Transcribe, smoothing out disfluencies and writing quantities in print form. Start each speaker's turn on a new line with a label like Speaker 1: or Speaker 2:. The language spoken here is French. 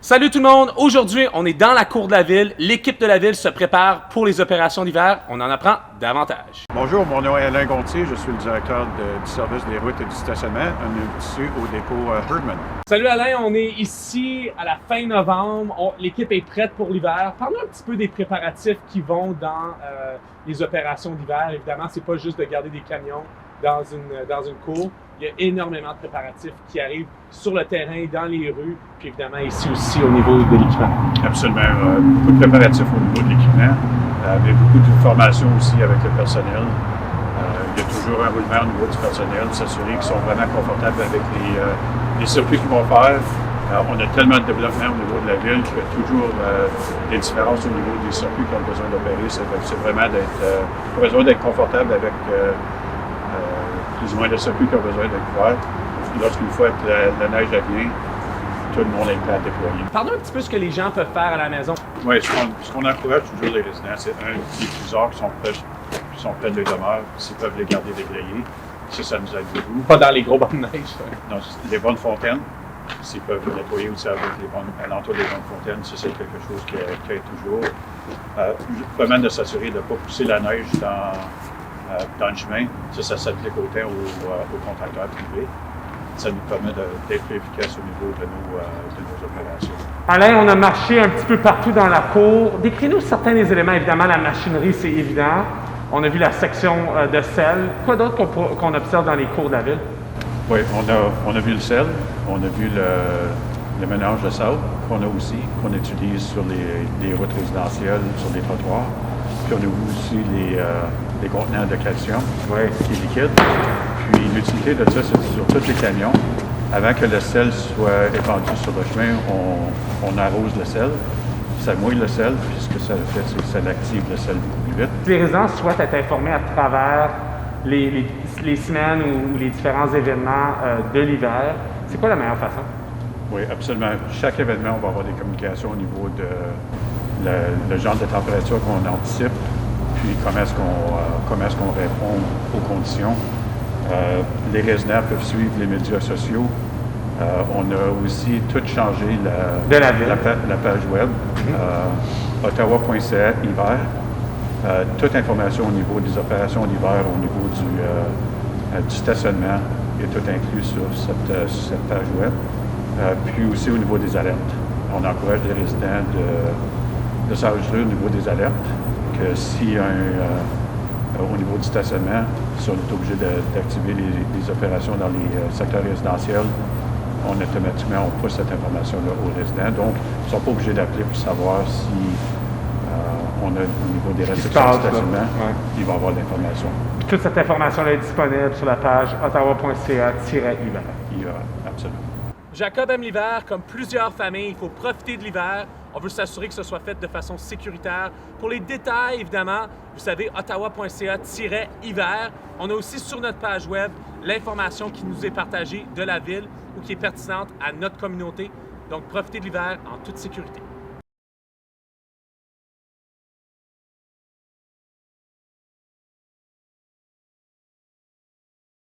Speaker 1: Salut tout le monde! Aujourd'hui, on est dans la cour de la ville. L'équipe de la ville se prépare pour les opérations d'hiver. On en apprend davantage.
Speaker 2: Bonjour, mon nom est Alain Gontier. Je suis le directeur du service des routes et du stationnement. On est ici au dépôt Herdman.
Speaker 1: Salut Alain, on est ici à la fin novembre. L'équipe est prête pour l'hiver. Parle-nous un petit peu des préparatifs qui vont dans les opérations d'hiver. Évidemment, c'est pas juste de garder des camions dans une cour. Il y a énormément de préparatifs qui arrivent sur le terrain, dans les rues, puis évidemment ici aussi au niveau de l'équipement.
Speaker 2: Absolument. Beaucoup de préparatifs au niveau de l'équipement, mais beaucoup de formation aussi avec le personnel. Il y a toujours un roulement au niveau du personnel, s'assurer qu'ils sont vraiment confortables avec les circuits qu'ils vont faire. On a tellement de développement au niveau de la ville qu'il y a toujours des différences au niveau des circuits qu'on a besoin d'opérer. C'est vraiment besoin d'être confortable avec plus ou moins le circuit qui a besoin d'être couvert. Lorsqu'une fois que la neige vient, tout le monde est prêt à déployer.
Speaker 1: Parle-nous un petit peu ce que les gens peuvent faire à la maison.
Speaker 2: Oui, ce qu'on encourage toujours les résidents, c'est des diffuseurs qui sont près de leur demeure, s'ils peuvent les garder déglayés. Ça nous aide beaucoup.
Speaker 1: Pas dans les gros bancs de neige.
Speaker 2: Non, les bonnes fontaines, s'ils peuvent nettoyer aussi avec alentour des bonnes fontaines, ça c'est quelque chose qui aide toujours. Vraiment de s'assurer de ne pas pousser la neige dans le chemin, ça s'applique autant aux contracteurs privés. Ça nous permet d'être plus efficaces au niveau de nos opérations.
Speaker 1: Alain, on a marché un petit peu partout dans la cour. Décris-nous certains des éléments. Évidemment, la machinerie, c'est évident. On a vu la section de sel. Quoi d'autre qu'on observe dans les cours de la ville?
Speaker 2: Oui, on a vu le sel, on a vu le mélange de sable qu'on utilise sur les routes résidentielles, sur les trottoirs. Puis on a vu aussi les contenants de calcium qui est liquide. Puis l'utilité de ça, c'est sur tous les camions. Avant que le sel soit épandu sur le chemin, on arrose le sel. Ça mouille le sel, puis ce que ça fait, c'est que ça active le sel beaucoup plus vite.
Speaker 1: Les résidents souhaitent être informés à travers les semaines ou les différents événements de l'hiver. C'est quoi la meilleure façon?
Speaker 2: Oui, absolument. Chaque événement, on va avoir des communications au niveau de le genre de température qu'on anticipe, puis comment est-ce qu'on répond aux conditions. Les résidents peuvent suivre les médias sociaux. On a aussi tout changé la page web, ottawa.ca hiver. Toute information au niveau des opérations d'hiver, au niveau du stationnement est tout inclus sur cette page web. Puis aussi au niveau des alertes. On encourage les résidents de s'enregistrer au niveau des alertes, que si au niveau du stationnement, si on est obligé d'activer les opérations dans les secteurs résidentiels, automatiquement on pousse cette information-là aux résidents. Donc, ils ne sont pas obligés d'appeler pour savoir si on a au niveau des restrictions de stationnement, il va y avoir de l'information.
Speaker 1: Toute cette information-là est disponible sur la page ottawa.ca-hiver.
Speaker 2: Absolument.
Speaker 1: Jacob aime l'hiver, comme plusieurs familles, il faut profiter de l'hiver. On veut s'assurer que ce soit fait de façon sécuritaire. Pour les détails, évidemment, vous savez, ottawa.ca-hiver. On a aussi sur notre page web l'information qui nous est partagée de la ville ou qui est pertinente à notre communauté. Donc, profitez de l'hiver en toute sécurité.